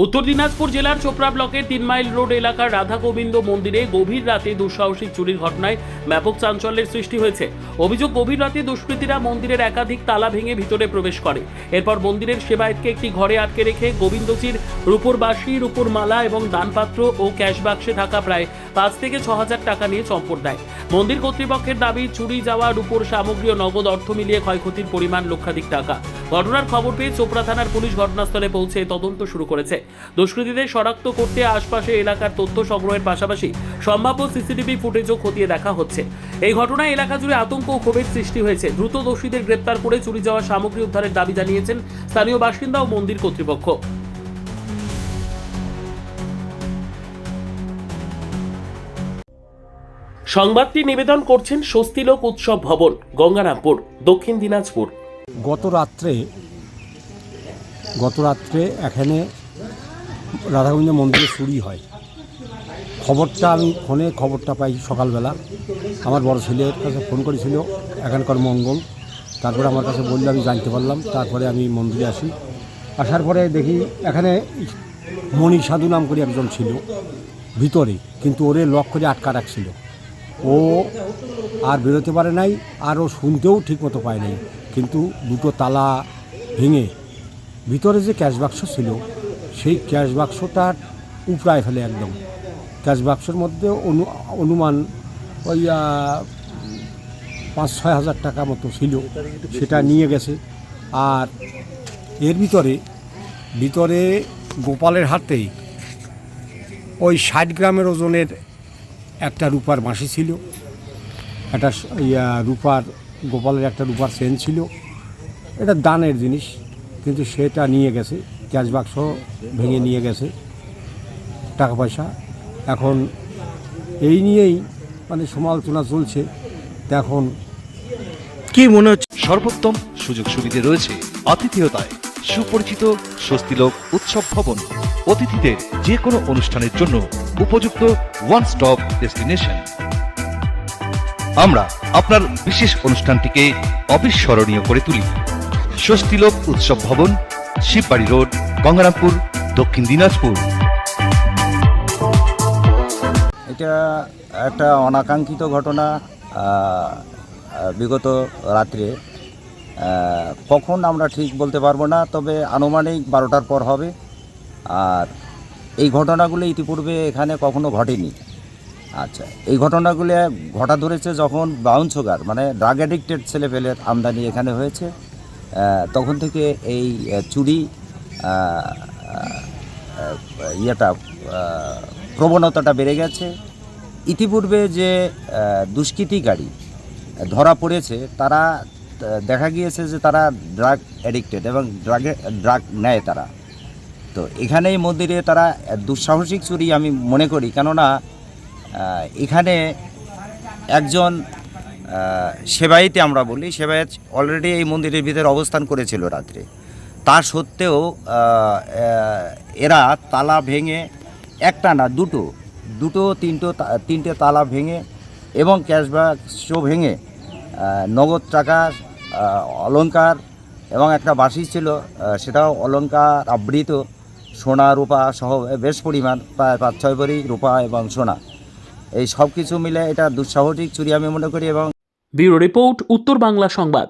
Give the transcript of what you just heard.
উত্তর দিনাজপুর জেলার চোপড়া ব্লকের 3 মাইল রোড এলাকার রাধা গোবিন্দ মন্দিরে গভীর রাতে দুঃসাহসিক চুরির ঘটনায় ব্যাপক চাঞ্চল্যের সৃষ্টি হয়েছে। অভিযোগ, গভীর রাতে দুষ্কৃতীরা মন্দিরের একাধিক তালা ভেঙে ভিতরে প্রবেশ করে। এরপর মন্দিরের সেবায়েতকে একটি ঘরে আটকে রেখে গোবিন্দজির রূপোর বাঁশি, রূপোর মালা এবং দানপাত্র ও ক্যাশ বাক্সে থাকা প্রায় 5 থেকে 6 হাজার টাকা নিয়ে চম্পট দেয়। মন্দির কর্তৃপক্ষের দাবি, চুরি যাওয়া রূপোর সামগ্রী ও নগদ অর্থ মিলিয়ে ক্ষয়ক্ষতির পরিমাণ লক্ষাধিক টাকা। ঘটনার খবর পেয়ে চোপড়া থানার পুলিশ ঘটনাস্থলে পৌঁছে তদন্ত শুরু করেছে। দুষ্কৃতীদের শনাক্ত করতে আশপাশে এলাকার তথ্য সংগ্রহের পাশাপাশি সম্ভাব্য সিসিটিভি ফুটেজও খতিয়ে দেখা হচ্ছে। এই ঘটনায় এলাকা জুড়ে আতঙ্ক ও ক্ষোভের সৃষ্টি হয়েছে। দ্রুত দোষীদের গ্রেপ্তার করে চুরি যাওয়া সামগ্রী উদ্ধারের দাবি জানিয়েছেন স্থানীয় বাসিন্দা ও মন্দির কর্তৃপক্ষ। সংবাদটি নিবেদন করছেন স্বস্তিলোক উৎসব ভবন, গঙ্গারামপুর, দক্ষিণ দিনাজপুর। গত রাত্রে এখানে রাধাগোবিন্দ মন্দিরে চুরি হয়। আমি ফোনে খবরটা পাই সকালবেলা। আমার বড় ছেলের কাছে ফোন করেছিল এখানকার মঙ্গল। তারপরে আমার কাছে বললে আমি জানতে পারলাম। তারপরে আমি মন্দিরে আসি। আসার পরে দেখি এখানে মণি সাধু নাম করে একজন ছিল ভিতরে, কিন্তু ওরে লক করে আটকা রাখছিল। ও আর বেরোতে পারে নাই, আর ও শুনতেও ঠিকমতো পায় নাই। কিন্তু দুটো তালা ভেঙে ভিতরে যে ক্যাশ বাক্স ছিল সেই ক্যাশ বাক্সটার উপড়ায় ফেলে একদম। ক্যাশ বাক্সের মধ্যে অনুমান ওই 5-6 হাজার টাকা মতো ছিল, সেটা নিয়ে গেছে। আর এর ভিতরে গোপালের হাতে ওই 60 গ্রামের ওজনের একটা রূপার বাঁশি ছিল, একটা গোপালের একটা রূপার চেন ছিল। এটা দানের জিনিস, কিন্তু সেটা নিয়ে গেছে। ক্যাশ বাক্স ভেঙে নিয়ে গেছে, টাকা পয়সা। এখন এই নিয়েই সমালোচনা চলছে। এখন কি মনে হচ্ছে? সর্বোত্তম সুযোগ সুবিধা রয়েছে আতিথেয়তায়। সুপরিচিত স্বস্তিলোক উৎসব ভবন, অতিথিদের যে কোনো অনুষ্ঠানের জন্য উপযুক্ত ওয়ান স্টপ ডেস্টিনেশন। আমরা আপনার বিশেষ অনুষ্ঠানটিকে অবিস্মরণীয় করে তুলি। স্বস্তিলোক উৎসব ভবন, শিববাড়ি রোড, গঙ্গারামপুর, দক্ষিণ দিনাজপুর। এটা একটা অনাকাঙ্ক্ষিত ঘটনা। বিগত রাত্রে কখন আমরা ঠিক বলতে পারবো না, তবে আনুমানিক 12টার পর হবে। আর এই ঘটনাগুলো ইতিপূর্বে এখানে কখনো ঘটেনি। আচ্ছা, এই ঘটনাগুলো ঘটা ধরেছে যখন ব্রাউন সুগার ড্রাগ অ্যাডিক্টেড ছেলেপেলের আমদানি এখানে হয়েছে। তখন থেকে এই চুরি প্রবণতাটা বেড়ে গেছে। ইতিপূর্বে যে দুষ্কৃতিকারী ধরা পড়েছে তারা দেখা গিয়েছে যে তারা ড্রাগ অ্যাডিক্টেড এবং ড্রাগ নেয় তারা। তো এখানে এই মন্দিরে তারা দুঃসাহসিক চুরি আমি মনে করি, কেননা এখানে একজন সেবায়েতে, আমরা বলি সেবায়েত, অলরেডি এই মন্দিরের ভিতরে অবস্থান করেছিল রাত্রে। তা সত্ত্বেও এরা তালা ভেঙে, একটা না দুটো তিনটে তালা ভেঙে এবং ক্যাশ বাক্স ভেঙে নগদ টাকা, অলংকার এবং একটা বাঁশি ছিল, সেটাও অলংকার আবৃত, সোনা রূপা সহ বেশ পরিমাণ, প্রায় 5-6 ভরি রূপা এবং সোনা, এই সব কিছু মিলে এটা দুঃসাহসিক চুরি আমি মনে করি। এবং ব্যুরো রিপোর্ট, উত্তর বাংলা সংবাদ।